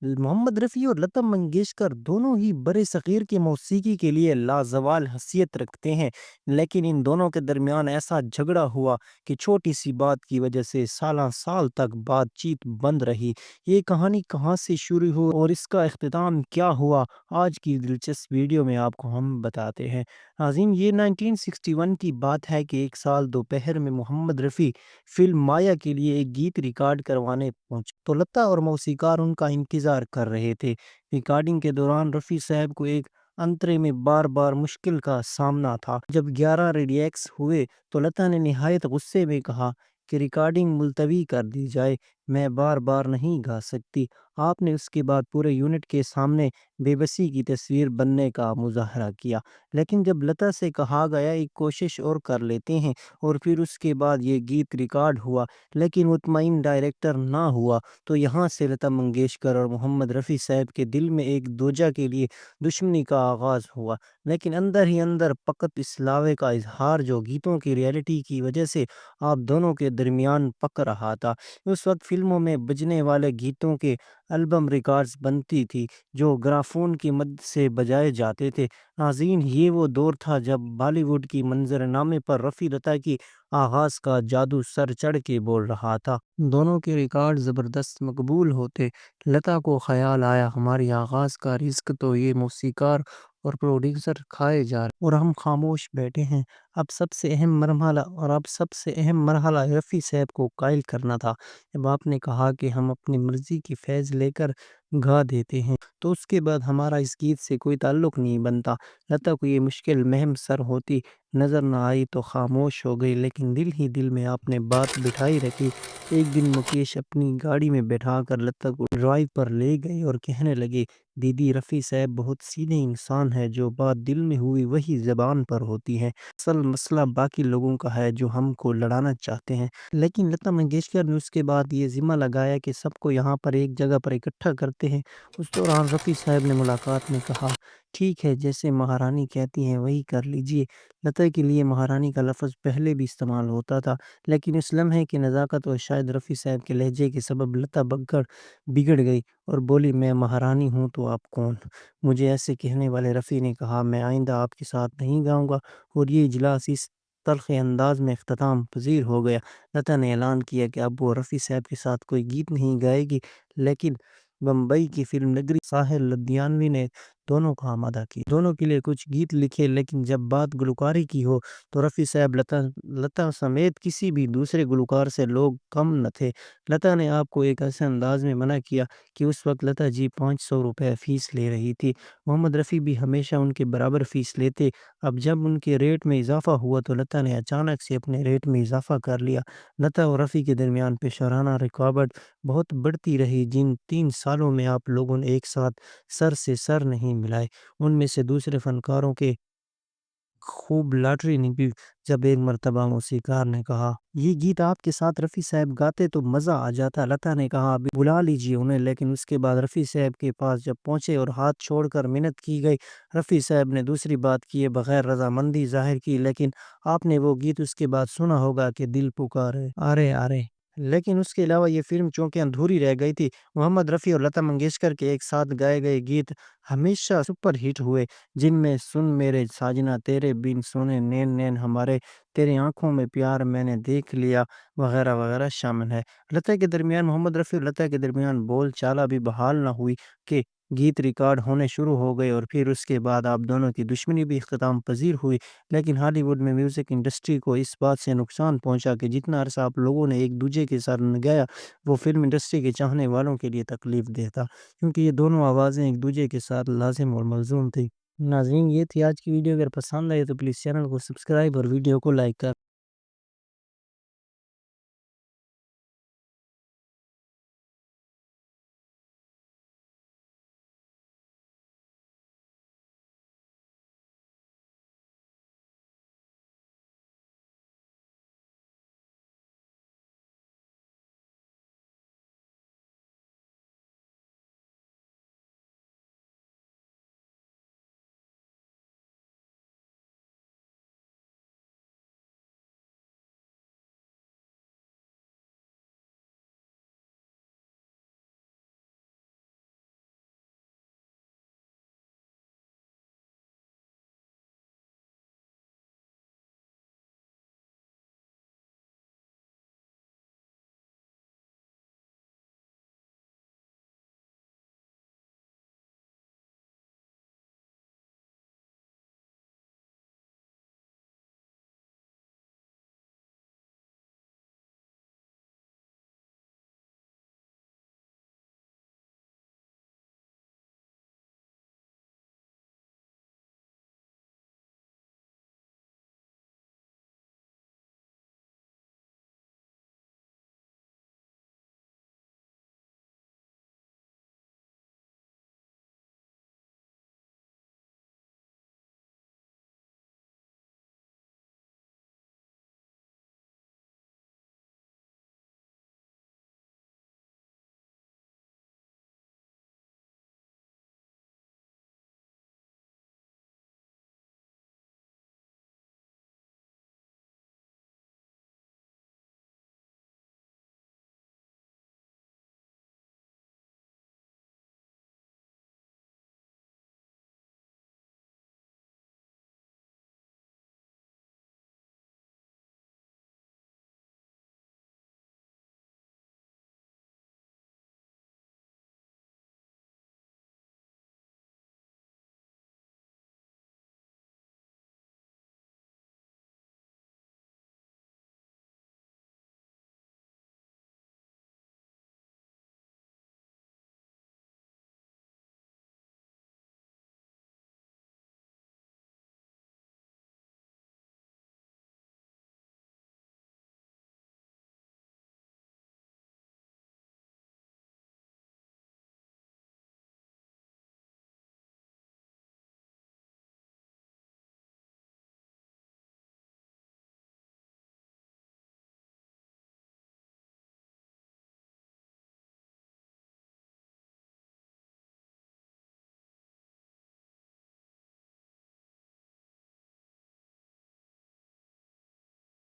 محمد رفیع اور لتا منگیشکر دونوں ہی برے صغیر کی موسیقی کے لیے لازوال حیثیت رکھتے ہیں، لیکن ان دونوں کے درمیان ایسا جھگڑا ہوا کہ چھوٹی سی بات کی وجہ سے سالہ سال تک بات چیت بند رہی۔ یہ کہانی کہاں سے شروع ہوئی اور اس کا اختتام کیا ہوا، آج کی دلچسپ ویڈیو میں آپ کو ہم بتاتے ہیں۔ ناظرین، یہ 1961 کی بات ہے کہ ایک سال دوپہر میں محمد رفیع فلم مایا کے لیے ایک گیت ریکارڈ کروانے پہنچے تو لتا اور موسیقار ان کا انتظار کر رہے تھے۔ ریکارڈنگ کے دوران رفیع صاحب کو ایک انترے میں بار بار مشکل کا سامنا تھا۔ جب 11 ریڈیکس ہوئے تو لتا نے نہایت غصے میں کہا کہ ریکارڈنگ ملتوی کر دی جائے، میں بار بار نہیں گا سکتی۔ آپ نے اس کے بعد پورے یونٹ کے سامنے بے بسی کی تصویر بننے کا مظاہرہ کیا، لیکن جب لتا سے کہا گیا ایک کوشش اور کر لیتے ہیں، اور پھر اس کے بعد یہ گیت ریکارڈ ہوا لیکن مطمئن ڈائریکٹر نہ ہوا، تو یہاں سے لتا منگیشکر اور محمد رفیع صاحب کے دل میں ایک دوجہ کے لیے دشمنی کا آغاز ہوا۔ لیکن اندر ہی اندر فقط اس لاوے کا اظہار جو گیتوں کی ریئلٹی کی وجہ سے آپ دونوں کے درمیان پک رہا تھا۔ اس وقت فلموں میں بجنے والے گیتوں کے البم ریکارڈز بنتی تھی جو گرافون کی مدد سے بجائے جاتے تھے۔ ناظرین، یہ وہ دور تھا جب بالی ووڈ کی منظر نامے پر رفیع لتا کی آغاز کا جادو سر چڑھ کے بول رہا تھا۔ دونوں کے ریکارڈ زبردست مقبول ہوتے۔ لتا کو خیال آیا ہماری آغاز کا رزق تو یہ موسیقار اور پروڈیوسر کھائے جا رہے اور ہم خاموش بیٹھے ہیں۔ اب سب سے اہم مرحلہ رفیع صاحب کو قائل کرنا تھا۔ جب آپ نے کہا کہ ہم اپنی مرضی کی فیض لے کر گا دیتے ہیں تو اس کے بعد ہمارا اس گیت سے کوئی تعلق نہیں بنتا۔ لتا کو یہ مشکل مہم سر ہوتی نظر نہ آئی تو خاموش ہو گئی، لیکن دل ہی دل میں آپ نے بات بٹھائی رکھی۔ ایک دن مکیش اپنی گاڑی میں بیٹھا کر لتا کو ڈرائیو پر لے گئے اور کہنے لگے، دیدی، رفیع صاحب بہت سیدھے انسان ہے، جو بات دل میں ہوئی وہی زبان پر ہوتی ہے۔ اصل مسئلہ باقی لوگوں کا ہے جو ہم کو لڑانا چاہتے ہیں۔ لیکن لتا منگیشکر نے اس کے بعد یہ ذمہ لگایا کہ سب کو یہاں پر ایک جگہ پر اکٹھا کرتے ہیں۔ اس دوران رفیع صاحب نے ملاقات میں کہا، ٹھیک ہے، جیسے مہارانی کہتی ہیں وہی کر لیجئے۔ لتا کے لیے مہارانی کا لفظ پہلے بھی استعمال ہوتا تھا، لیکن اس لمحے کی نزاکت اور شاید رفیع صاحب کے لہجے کے سبب لتا بگڑ گئی اور بولی، میں مہارانی ہوں تو آپ کون؟ مجھے ایسے کہنے والے رفیع نے کہا، میں آئندہ آپ کے ساتھ نہیں گاؤں گا، اور یہ اجلاس اس تلخ انداز میں اختتام پذیر ہو گیا۔ لتا نے اعلان کیا کہ اب وہ رفیع صاحب کے ساتھ کوئی گیت نہیں گائے گی، لیکن بمبئی کی فلم نگری ساحل لدھیانوی نے دونوں کا آمادہ کی، دونوں کے لیے کچھ گیت لکھے، لیکن جب بات گلوکاری کی ہو تو رفیع صاحب لتا سمیت کسی بھی دوسرے گلوکار سے لوگ کم نہ تھے۔ لتا نے آپ کو ایک ایسے انداز میں منع کیا کہ اس وقت لتا جی 500 روپے فیس لے رہی تھی۔ محمد رفیع بھی ہمیشہ ان کے برابر فیس لیتے۔ اب جب ان کے ریٹ میں اضافہ ہوا تو لتا نے اچانک سے اپنے ریٹ میں اضافہ کر لیا۔ لتا اور رفیع کے درمیان پیشورانہ رکاوٹ بہت بڑھتی رہی۔ جن 3 سالوں میں آپ لوگوں نے ایک ساتھ سر سے سر نہیں ملائے، ان میں سے دوسرے فنکاروں کے خوب لاٹری نکلی۔ جب ایک مرتبہ موسیقار نے کہا، یہ گیت آپ کے ساتھ رفیع صاحب گاتے تو مزہ آ جاتا، لتا نے کہا، ابھی بلا لیجیے انہیں، لیکن اس کے بعد رفیع صاحب کے پاس جب پہنچے اور ہاتھ چھوڑ کر منت کی گئی، رفیع صاحب نے دوسری بات کیے بغیر رضامندی ظاہر کی، لیکن آپ نے وہ گیت اس کے بعد سنا ہوگا کہ دل پکارے آرے آرے۔ لیکن اس کے علاوہ یہ فلم چونکہ ادھوری رہ گئی تھی۔ محمد رفیع اور لتا منگیشکر کے ایک ساتھ گائے گئے گیت ہمیشہ سپر ہٹ ہوئے، جن میں سن میرے ساجنا تیرے بن سونے نین نین ہمارے، تیرے آنکھوں میں پیار میں نے دیکھ لیا وغیرہ وغیرہ شامل ہے۔ محمد رفیع اور لتا کے درمیان بول چالہ بھی بحال نہ ہوئی کہ گیت ریکارڈ ہونے شروع ہو گئے، اور پھر اس کے بعد آپ دونوں کی دشمنی بھی اختتام پذیر ہوئی۔ لیکن ہالی ووڈ میں میوزک انڈسٹری کو اس بات سے نقصان پہنچا کہ جتنا عرصہ آپ لوگوں نے ایک دوسرے کے ساتھ گایا، وہ فلم انڈسٹری کے چاہنے والوں کے لیے تکلیف دہ تھا، کیونکہ یہ دونوں آوازیں ایک دوسرے کے ساتھ لازم اور ملزوم تھی۔ ناظرین، یہ تھی آج کی ویڈیو، اگر پسند آئے تو پلیز چینل کو سبسکرائب اور ویڈیو کو لائک کر